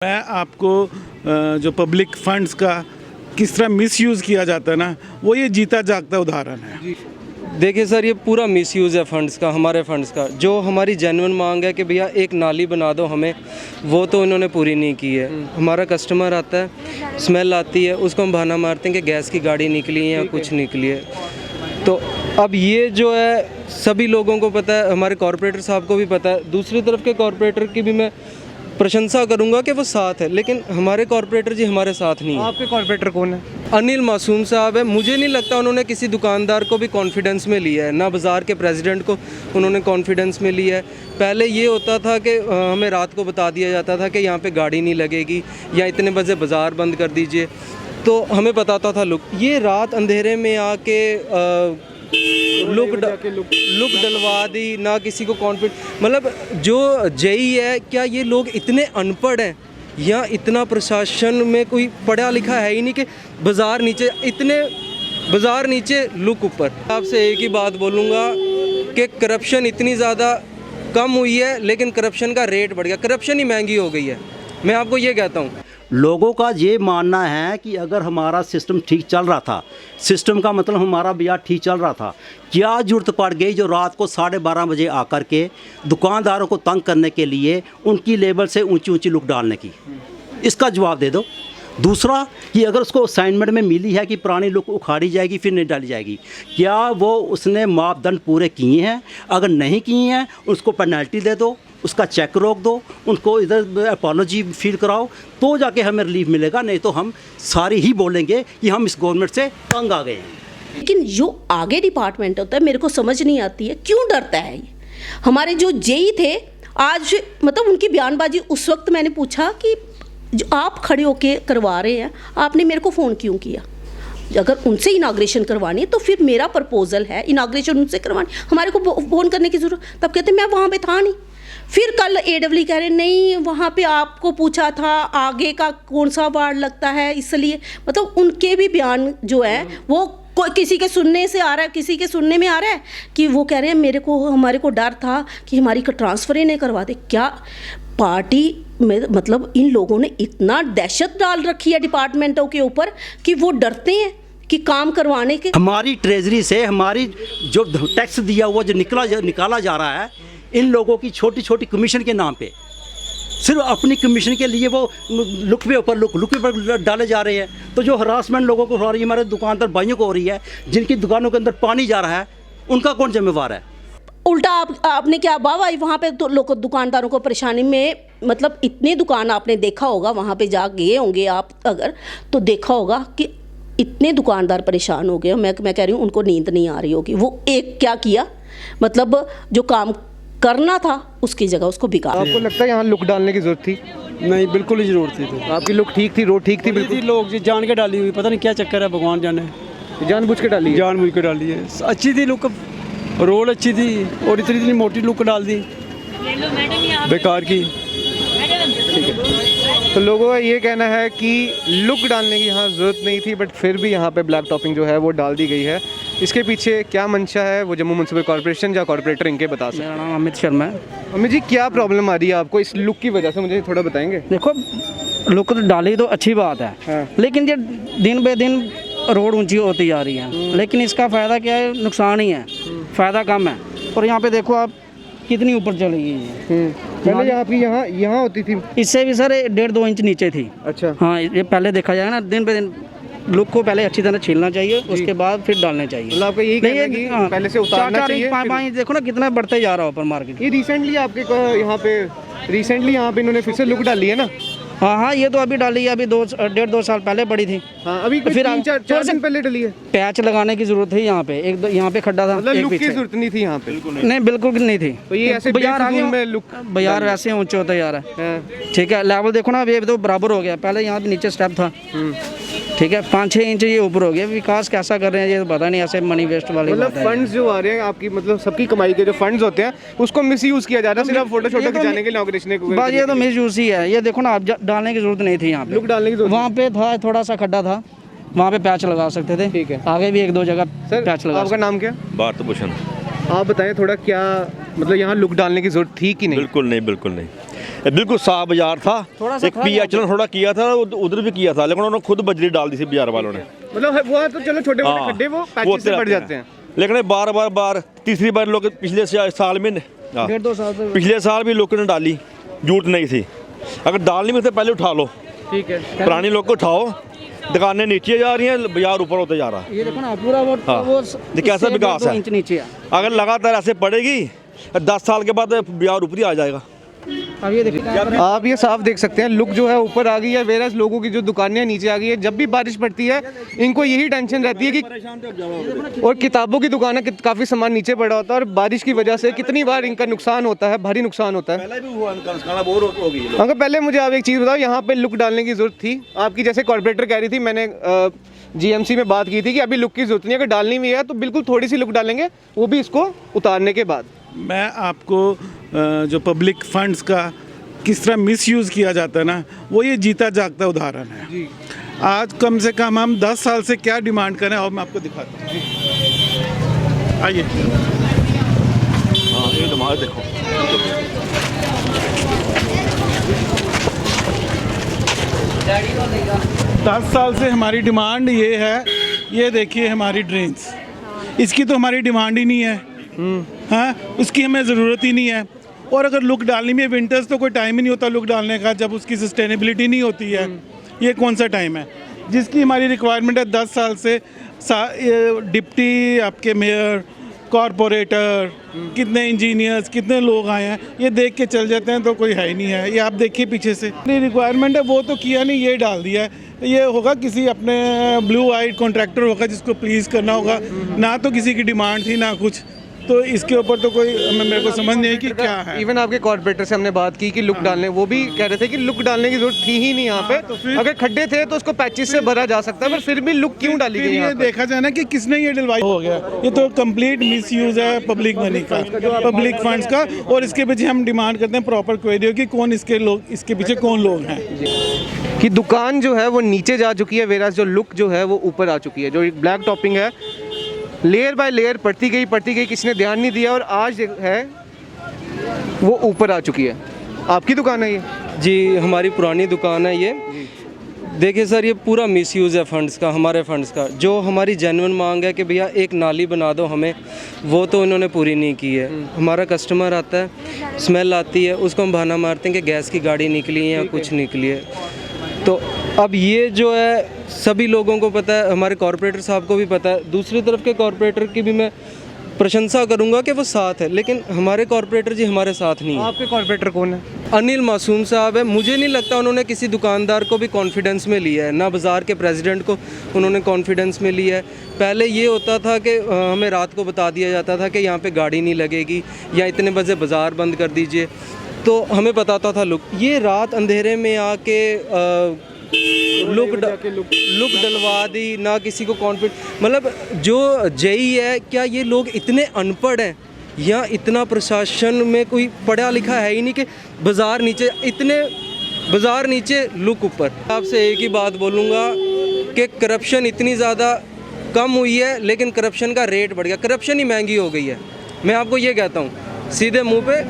मैं आपको जो पब्लिक फंड्स का किस तरह मिसयूज़ किया जाता है ना, वो ये जीता जागता उदाहरण है। देखिए सर, ये पूरा मिसयूज़ है फंड्स का, हमारे फंड्स का। जो हमारी जेन्युइन मांग है कि भैया एक नाली बना दो हमें, वो तो इन्होंने पूरी नहीं की है। हमारा कस्टमर आता है, स्मेल आती है, उसको हम बहाना मारते हैं कि गैस की गाड़ी निकली है या कुछ निकली है। तो अब ये जो है सभी लोगों को पता है, हमारे कॉरपोरेटर साहब को भी पता है। दूसरी तरफ के कॉरपोरेटर की भी मैं प्रशंसा करूंगा कि वो साथ है, लेकिन हमारे कॉरपोरेटर जी हमारे साथ नहीं है। आपके कॉरपोरेटर कौन है? अनिल मासूम साहब है। मुझे नहीं लगता उन्होंने किसी दुकानदार को भी कॉन्फिडेंस में लिया है, ना बाज़ार के प्रेसिडेंट को उन्होंने कॉन्फिडेंस में लिया है। पहले ये होता था कि हमें रात को बता दिया जाता था कि यहाँ पे गाड़ी नहीं लगेगी या इतने बजे बाज़ार बंद कर दीजिए, तो हमें बताता था लुक। ये रात अंधेरे में आके लुक डलवा दी, ना किसी को कॉन्फिडेंस। मतलब जो जेई है, क्या ये लोग इतने अनपढ़ हैं या इतना प्रशासन में कोई पढ़ा लिखा है ही नहीं कि बाज़ार नीचे, इतने बाज़ार नीचे लुक ऊपर। आपसे एक ही बात बोलूँगा कि करप्शन इतनी ज़्यादा कम हुई है, लेकिन करप्शन का रेट बढ़ गया, करप्शन ही महंगी हो गई है। मैं आपको ये कहता हूँ। लोगों का ये मानना है कि अगर हमारा सिस्टम ठीक चल रहा था, सिस्टम का मतलब हमारा बाज़ार ठीक चल रहा था, क्या ज़रूरत पड़ गई जो रात को 12:30 बजे आकर के दुकानदारों को तंग करने के लिए उनकी लेवल से ऊंची ऊंची लुक डालने की? इसका जवाब दे दो। दूसरा, कि अगर उसको असाइनमेंट में मिली है कि पुरानी लुक उखाड़ी जाएगी फिर नहीं डाली जाएगी, क्या वो उसने मापदंड पूरे किए हैं? अगर नहीं किए हैं, उसको पेनल्टी दे दो, उसका चेक रोक दो, उनको इधर अपॉलॉजी फील कराओ, तो जाके हमें रिलीफ मिलेगा। नहीं तो हम सारे ही बोलेंगे कि हम इस गवर्नमेंट से तंग आ गए हैं। लेकिन जो आगे डिपार्टमेंट होता है, मेरे को समझ नहीं आती है क्यों डरता है ये। हमारे जो जेई थे आज, मतलब उनकी बयानबाजी उस वक्त मैंने पूछा कि जो आप खड़े होके करवा रहे हैं, आपने मेरे को फ़ोन क्यों किया? अगर उनसे इनाग्रेशन करवानी है तो फिर मेरा प्रपोजल है इनाग्रेशन उनसे करवानी, हमारे को फ़ोन करने की ज़रूरत। तब कहते मैं वहाँ पे था नहीं। फिर कल एडब्ल्यू कह रहे नहीं, वहाँ पे आपको पूछा था आगे का कौन सा वार्ड लगता है, इसलिए। मतलब उनके भी बयान जो है वो कोई किसी के सुनने से आ रहा है, किसी के सुनने में आ रहा है कि वो कह रहे हैं मेरे को, हमारे को डर था कि हमारी ट्रांसफ़र ही नहीं करवा दे। क्या पार्टी में, मतलब इन लोगों ने इतना दहशत डाल रखी है डिपार्टमेंटों के ऊपर कि वो डरते हैं कि काम करवाने के। हमारी ट्रेजरी से हमारी जो टैक्स दिया हुआ जो निकाला जा रहा है, इन लोगों की छोटी छोटी कमीशन के नाम पे, सिर्फ अपनी कमीशन के लिए वो लुक पे ऊपर डाले जा रहे हैं। तो जो हरासमेंट लोगों को हो रही है, हमारे दुकानदार भाइयों को हो रही है, जिनकी दुकानों के अंदर पानी जा रहा है, उनका कौन जिम्मेवार है? उल्टा आपने क्या वाह वहाँ पे तो लोग दुकानदारों को परेशानी में, मतलब इतनी दुकान आपने देखा होगा, वहाँ पे जा गए होंगे आप अगर, तो देखा होगा कि इतने दुकानदार परेशान हो गए। मैं कह रही हूँ उनको नींद नहीं आ रही होगी। वो एक क्या किया, मतलब जो काम करना था उसकी जगह उसको बिगाड़। आपको लगता है यहाँ लुक डालने की जरूरत थी? नहीं, बिल्कुल ही जरूरत थी। तो आपकी लुक ठीक थी, रोड ठीक थी? बिल्कुल। लोग जी जान के डाली हुई, पता नहीं क्या चक्कर है, भगवान जाने। जानबूझ के डाली है? जानबूझ के डाली है। अच्छी थी लुक, रोड अच्छी थी, और इतनी मोटी लुक डाल दी बेकार की। ठीक है, तो लोगों का ये कहना है कि लुक डालने की यहाँ ज़रूरत नहीं थी, बट फिर भी यहाँ पे ब्लैक टॉपिंग जो है वो डाल दी गई है। इसके पीछे क्या मंशा है वो जम्मू म्युनिसिपल कॉर्पोरेशन या कॉर्पोरेटर इनके बता सकते हैं। मेरा नाम अमित शर्मा है। अमित जी, क्या प्रॉब्लम आ रही है आपको इस लुक की वजह से, मुझे थोड़ा बताएंगे? देखो, लुक तो डाली तो अच्छी बात है, हाँ। लेकिन ये दिन बे दिन रोड ऊंची होती जा रही है, लेकिन इसका फ़ायदा क्या है? नुकसान ही है, फ़ायदा कम है। और यहाँ पे देखो आप कितनी ऊपर चली गई है। पहले आपकी यहाँ होती थी? इससे भी सर 1.5-2 इंच नीचे थी। अच्छा। हाँ, ये पहले देखा जाए ना, दिन पे दिन लुक को पहले अच्छी तरह छीलना चाहिए, उसके बाद फिर डालने चाहिए। मतलब आपका यही कहना है कि पहले से उतारना चाहिए? 4-5 देखो ना कितना बढ़ते जा रहा है ऊपर मार्केट। ये रिसेंटली यहाँ पे इन्होंने फिर से लुक डाली है ना? हाँ, ये तो अभी डाली है, अभी 1.5-2 साल पहले पड़ी थी। हाँ, अभी फिर 3-4 दिन पहले डली है। पैच लगाने की जरूरत थी यहाँ पे, यहाँ पे खड्डा था। मतलब लुक की जरूरत नहीं थी यहाँ पे? नहीं, बिल्कुल नहीं थी। तो ये ऐसे बाजार वैसे ऊंचे होते जा रहा है। ठीक है, लेवल देखो ना, अभी तो बराबर हो गया। पहले यहाँ पे नीचे स्टेप था, ठीक है, 5-6 इंच ये ऊपर हो गया। विकास कैसा कर रहे हैं ये तो पता नहीं, ऐसे मनी वेस्ट वाली मतलब फंड्स जो आ रहे हैं आपकी, मतलब सबकी कमाई के जो फंड्स होते हैं उसको मिसयूज किया जा रहा है, सिर्फ फोटो खिंचाने के लिए, इनॉग्रेशन के। बस ये तो मिसयूज ही है। ये देखो ना, आप डालने की जरूरत नहीं थी यहाँ पे, लुक डालने की जरूरत। वहाँ पे था थोड़ा सा खड्डा था, वहाँ पे पैच लगा सकते थे। ठीक है, आगे भी 1-2 जगह पैच लगा। आपका नाम क्या? भारत भूषण। आप बताएं थोड़ा, क्या मतलब यहाँ लुक डालने की जरूरत थी कि नहीं? बिल्कुल नहीं, बिल्कुल नहीं। ये बिल्कुल साफ बाजार था। थोड़ा सा एक था PHL ने थोड़ा किया था, उधर भी किया था, लेकिन उन्होंने खुद बजरी डाल दी थी बाजार वालों ने। मतलब वो तो चलो छोटे मोटे हाँ, खड्डे वो वो पैचेस से होते बढ़ रहते जाते हैं। लेकिन ये बार तीसरी बार लोग पिछले साल में हाँ, 1.5-2 साल से पिछले साल भी लोगों ने डाली, जरूरत नहीं थी। अगर डालनी में से पहले उठा लो, ठीक है। पुरानी लोग को उठाओ, दुकानें नीचे जा रही हैं, बाजार ऊपर होते जा रहा है। ये देखो ना पूरा हाँ, वो ये कैसा इससे विकास 1.5 है? इंच नीचे है। अगर लगातार ऐसे पड़ेगी 10 साल के बाद बाजार ऊपर ही आ जाएगा। अब ये देखिए आप ये साफ देख सकते हैं, लुक जो है ऊपर आ गई है, वेराज लोगों की जो दुकानें नीचे आ गई है। जब भी बारिश पड़ती है इनको यही टेंशन रहती है कि और किताबों की दुकान है, काफ़ी सामान नीचे पड़ा होता है और बारिश की वजह से कितनी बार इनका नुकसान होता है, भारी नुकसान होता है। पहले भी हुआ इनका बोर हो गई। अगर पहले मुझे आप एक चीज़ बताओ, यहाँ पे लुक डालने की ज़रूरत थी आपकी? जैसे कॉर्पोरेटर कह रही थी, मैंने GMC में बात की थी कि अभी लुक की ज़रूरत नहीं है, अगर डालनी भी है तो बिल्कुल थोड़ी सी लुक डालेंगे, वो भी इसको उतारने के बाद। मैं आपको जो पब्लिक फंड्स का किस तरह मिसयूज़ किया जाता है ना, वो ये जीता जागता उदाहरण है। आज कम से कम हम 10 साल से क्या डिमांड करें और मैं आपको दिखाता हूँ। आइए। हाँ, ये दिमाग देखो। 10 साल से हमारी डिमांड ये है, ये देखिए हमारी ड्रेन्स, इसकी तो हमारी डिमांड ही नहीं है। हाँ, उसकी हमें ज़रूरत ही नहीं है। और अगर लुक डालनी में विंटर्स तो कोई टाइम ही नहीं होता लुक डालने का, जब उसकी सस्टेनेबिलिटी नहीं होती है। ये कौन सा टाइम है जिसकी हमारी रिक्वायरमेंट है? 10 साल से डिप्टी आपके मेयर, कॉरपोरेटर, कितने इंजीनियर्स, कितने लोग आए हैं, ये देख के चल जाते हैं तो कोई है ही नहीं है। ये आप देखिए पीछे से रिक्वायरमेंट है, वो तो किया नहीं, ये डाल दिया है। ये होगा किसी अपने ब्लू आइड कॉन्ट्रैक्टर होगा जिसको प्लीज़ करना होगा, ना तो किसी की डिमांड थी ना कुछ। तो इसके ऊपर तो कोई मेरे को समझ नहीं है कि क्या है। इवन आपके कॉर्पोरेटर से हमने बात की कि लुक डालने, वो भी कह रहे थे कि लुक डालने की जरूरत थी ही नहीं यहाँ पे। अगर खड्डे थे तो उसको पैचेस से भरा जा सकता है, पर फिर भी लुक क्यों डाली गई? ये देखा जाए ना कि किसने ये डलवाई हो गया, ये तो कंप्लीट मिसयूज है पब्लिक मनी का, पब्लिक फंड्स का। और इसके पीछे हम डिमांड करते हैं प्रॉपर क्वेरी हो कि कौन इसके पीछे कौन लोग हैं। कि दुकान जो है वो नीचे जा चुकी है, वेराज जो लुक जो है वो ऊपर आ चुकी है। जो एक ब्लैक टॉपिंग है, लेयर बाय लेयर पड़ती गई, किसी ने ध्यान नहीं दिया और आज है वो ऊपर आ चुकी है। आपकी दुकान है ये? जी, हमारी पुरानी दुकान है ये। देखिए सर, ये पूरा मिसयूज़ है फंड्स का, हमारे फंड्स का। जो हमारी जेन्युइन मांग है कि भैया एक नाली बना दो हमें, वो तो इन्होंने पूरी नहीं की है। हमारा कस्टमर आता है, स्मेल आती है, उसको हम बहाना मारते हैं कि गैस की गाड़ी निकली है या कुछ निकली है। तो अब ये जो है सभी लोगों को पता है, हमारे कॉर्पोरेटर साहब को भी पता है। दूसरी तरफ के कॉर्पोरेटर की भी मैं प्रशंसा करूंगा कि वो साथ है, लेकिन हमारे कॉर्पोरेटर जी हमारे साथ नहीं है। आपके कॉर्पोरेटर कौन है? अनिल मासूम साहब है। मुझे नहीं लगता उन्होंने किसी दुकानदार को भी कॉन्फिडेंस में लिया है, ना बाज़ार के प्रेसिडेंट को उन्होंने कॉन्फिडेंस में लिया है। पहले ये होता था कि हमें रात को बता दिया जाता था कि यहाँ पे गाड़ी नहीं लगेगी या इतने बजे बाज़ार बंद कर दीजिए, तो हमें बताता था लुक। ये रात अंधेरे में आके लुक डलवा दी, ना किसी को कॉन्फिडेंस। मतलब जो जेई है, क्या ये लोग इतने अनपढ़ हैं या इतना प्रशासन में कोई पढ़ा लिखा है ही नहीं कि बाज़ार नीचे लुक ऊपर। आपसे एक ही बात बोलूँगा कि करप्शन इतनी ज़्यादा कम हुई है, लेकिन करप्शन का रेट बढ़ गया, करप्शन ही महंगी हो गई है। मैं आपको ये कहता हूँ सीधे मुंह पे,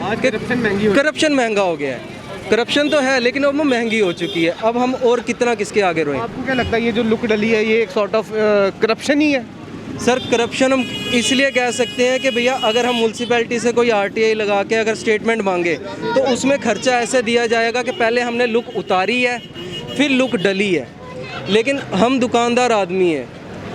करप्शन महंगा हो गया है। करप्शन तो है लेकिन अब वो महंगी हो चुकी है। अब हम और कितना किसके आगे रोएं? आपको क्या लगता है ये जो लुक डली है ये एक सॉर्ट ऑफ करप्शन ही है? सर, करप्शन हम इसलिए कह सकते हैं कि भैया अगर हम म्यूनसिपैलिटी से कोई RTI लगा के अगर स्टेटमेंट मांगे तो उसमें खर्चा ऐसे दिया जाएगा कि पहले हमने लुक उतारी है फिर लुक डली है। लेकिन हम दुकानदार आदमी हैं,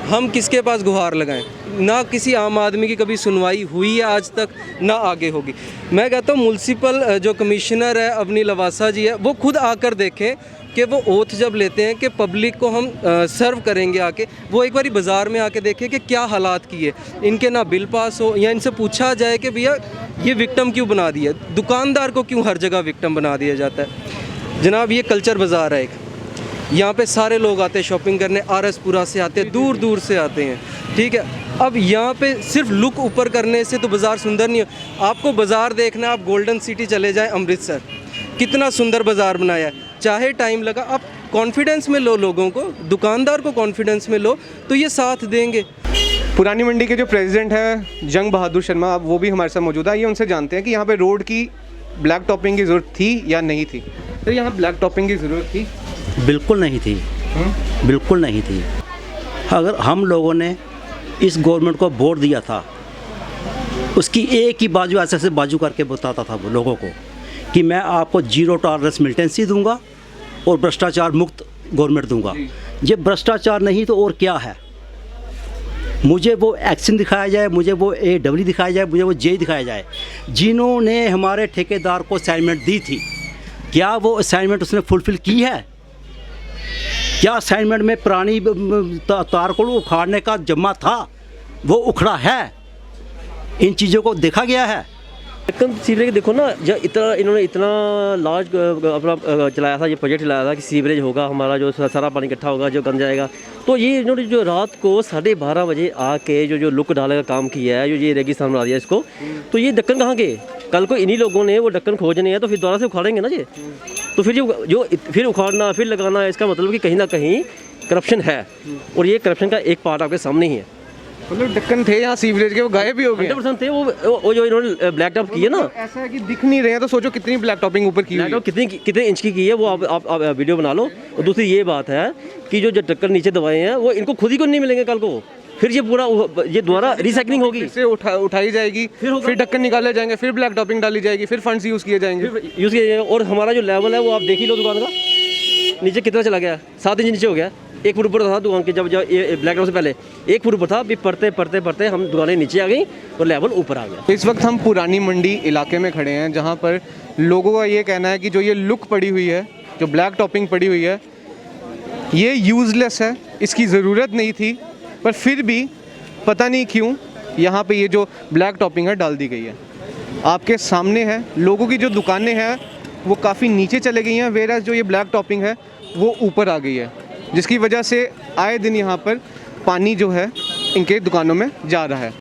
हम किसके पास गुहार लगाएं? ना किसी आम आदमी की कभी सुनवाई हुई है आज तक, ना आगे होगी। मैं कहता हूँ म्यूनसिपल जो कमिश्नर है अवनी लवासा जी है, वो खुद आकर देखें कि वो ओथ जब लेते हैं कि पब्लिक को हम सर्व करेंगे आके, वो एक बारी बाज़ार में आके देखें कि क्या हालात किए इनके, ना बिल पास हो या इनसे पूछा जाए कि भैया ये विक्टिम क्यों बना दिया, दुकानदार को क्यों हर जगह विक्टिम बना दिया जाता है। जनाब, ये कल्चर बाज़ार है एक, यहाँ पे सारे लोग आते हैं शॉपिंग करने, RSपुरा से आते हैं, दूर दूर से आते हैं, ठीक है। अब यहाँ पे सिर्फ लुक ऊपर करने से तो बाज़ार सुंदर नहीं हो। आपको बाज़ार देखना, आप गोल्डन सिटी चले जाएं, अमृतसर, कितना सुंदर बाज़ार बनाया है। चाहे टाइम लगा, आप कॉन्फिडेंस में लो लोगों को, दुकानदार को कॉन्फिडेंस में लो तो ये साथ देंगे। पुरानी मंडी के जो प्रेसिडेंट हैं जंग बहादुर शर्मा, अब वो भी हमारे साथ मौजूद है। ये उनसे जानते हैं कि यहाँ पे रोड की ब्लैक टॉपिंग की ज़रूरत थी या नहीं थी? तो यहाँ ब्लैक टॉपिंग की ज़रूरत थी? बिल्कुल नहीं थी, बिल्कुल नहीं थी। अगर हम लोगों ने इस गवर्नमेंट को वोट दिया था, उसकी एक ही बाजू ऐसे ऐसे बाजू करके बताता था वो लोगों को कि मैं आपको जीरो टॉलरेंस मिलिटेंसी दूंगा और भ्रष्टाचार मुक्त गवर्नमेंट दूंगा। ये भ्रष्टाचार नहीं तो और क्या है? मुझे वो एक्शन दिखाया जाए, मुझे वो AW दिखाया जाए, मुझे वो JE दिखाया जाए। जिन्होंने हमारे ठेकेदार को असाइनमेंट दी थी, क्या वो असाइनमेंट उसने फुलफ़िल की है? क्या असाइनमेंट में पुरानी तार को उखाड़ने का जमा था, वो उखड़ा है? इन चीज़ों को देखा गया है? कम सीवरेज देखो ना, जब इन्होंने इतना लार्ज अपना चलाया था, ये प्रोजेक्ट चलाया था कि सीवरेज होगा, हमारा जो सारा पानी इकट्ठा होगा, जो गंद जाएगा। तो ये इन्होंने जो रात को 12:30 बजे आके जो लुक डालने का काम किया है, जो ये रेगिस्तान बना दिया इसको, तो ये ढक्कन कहाँ के? कल को इन्हीं लोगों ने वो ढक्कन खोजने हैं तो फिर दोबारा से उखाड़ेंगे ना ये। तो फिर जो फिर उखाड़ना फिर लगाना, इसका मतलब कि कहीं ना कहीं करप्शन है, और ये करप्शन का एक पार्ट आपके सामने ही है। मतलब ढक्कन थे यहाँ सीवरेज के, वो गायब भी हो गए। 100% थे वो जो इन्होंने ब्लैक टॉप की है ना। ऐसा है कि दिख नहीं रहे हैं, तो सोचो कितनी ब्लैक टॉपिंग ऊपर की हुई है। कितने इंच की है वो आप वीडियो बना लो। और दूसरी ये बात है कि जो ढक्कन नीचे दबाए हैं वो इनको खुद ही को नहीं मिलेंगे कल को, फिर ये पूरा ये दोबारा रिसाइकलिंग होगी, फिर से उठाई जाएगी, फिर ढक्कन निकाले जाएंगे, फिर ब्लैक टॉपिंग डाली जाएगी, फिर फंड्स यूज़ किए जाएंगे। और हमारा जो लेवल है वो आप देख ही लो दुकान का, नीचे कितना चला गया, 7 इंच नीचे हो गया। 1 फुट ऊपर था दुकान के, जब ये ब्लैक टॉप से पहले 1 फुट ऊपर था, अभी पढ़ते हम दुकानें नीचे आ गई और लेवल ऊपर आ गया। इस वक्त हम पुरानी मंडी इलाके में खड़े हैं, जहाँ पर लोगों का ये कहना है कि जो ये लुक पड़ी हुई है, जो ब्लैक टॉपिंग पड़ी हुई है, ये यूज़लेस है, इसकी ज़रूरत नहीं थी, पर फिर भी पता नहीं क्यों यहाँ पे ये जो ब्लैक टॉपिंग है डाल दी गई है। आपके सामने है, लोगों की जो दुकानें हैं वो काफ़ी नीचे चले गई हैं, वेराज जो ये ब्लैक टॉपिंग है वो ऊपर आ गई है, जिसकी वजह से आए दिन यहाँ पर पानी जो है इनके दुकानों में जा रहा है।